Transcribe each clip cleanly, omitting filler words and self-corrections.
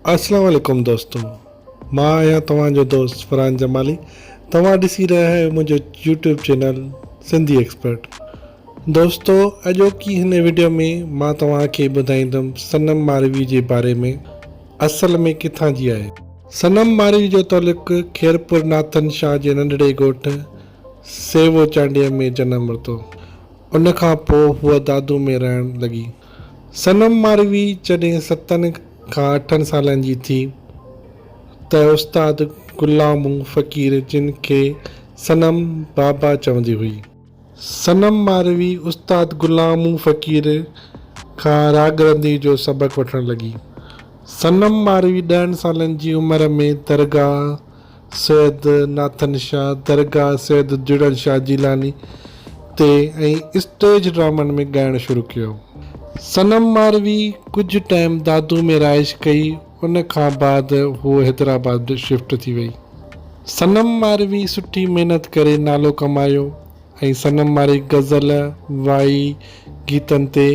अस्सलाम वालेकुम दोस्तों, मां आहियां तव्हांजो दोस्त फरहान जमाली। तव्हां ॾिसी रहिया आहियो मुंहिंजो यूट्यूब चैनल सिंधी एक्सपर्ट। दोस्तों, अॼोकी हिन वीडियो में मां तव्हांखे ॿुधाईंदुमि सनम मारवी जे बारे में। असल में किथां जी आहे सनम मारवी जो तालुक़ु खैरपुर नाथन शाह जे नंढड़े ॻोठु सेवो चांडीअ में जनमु वरितो। उन खां पोइ हूअ दादू में रहणु लॻी। सनम मारवी जॾहिं 7 खां 8 सालनि जी थी त उस्ताद गुलाम फ़क़ीर, जिन खे सनम बाबा चवंदी हुई, सनम मारवी उस्ताद गुलाम फ़क़ीर खां रागरंदी जो सबक़ वठणु लॻी। सनम मारवी 10 सालनि जी उमिरि में दरगाह सैयद नाथन शाह, दरगाह सैयद जुड़ल शाह जीलानी ते ऐं स्टेज ड्रामनि में ॻाइणु शुरू कयो। सनम मारवी कुझु टाइम दादू में रहाइश कई। उन खां बाद हू हैदराबाद शिफ्ट थी वई। सनम मारवी सुठी महिनत करे नालो कमायो ऐं सनम मारवी गज़ल, वाई, गीतनि ते,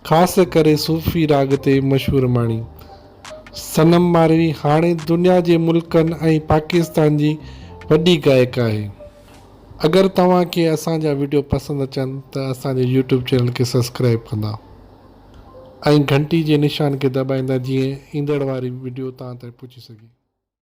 ख़ासि करे सूफ़ी राग ते मशहूरु माणी। सनम मारवी हाणे दुनिया जे मुल्कनि ऐं पाकिस्तान जी वॾी गायक आहे। अगरि तव्हांखे असांजा वीडियो पसंदि अचनि त असांजे यूट्यूब चैनल खे सब्सक्राइब कंदा ऐं घंटी जे निशान खे दॿाईंदा, जीअं ईंदड़ वारी वीडियो तव्हां ताईं पहुची सघे।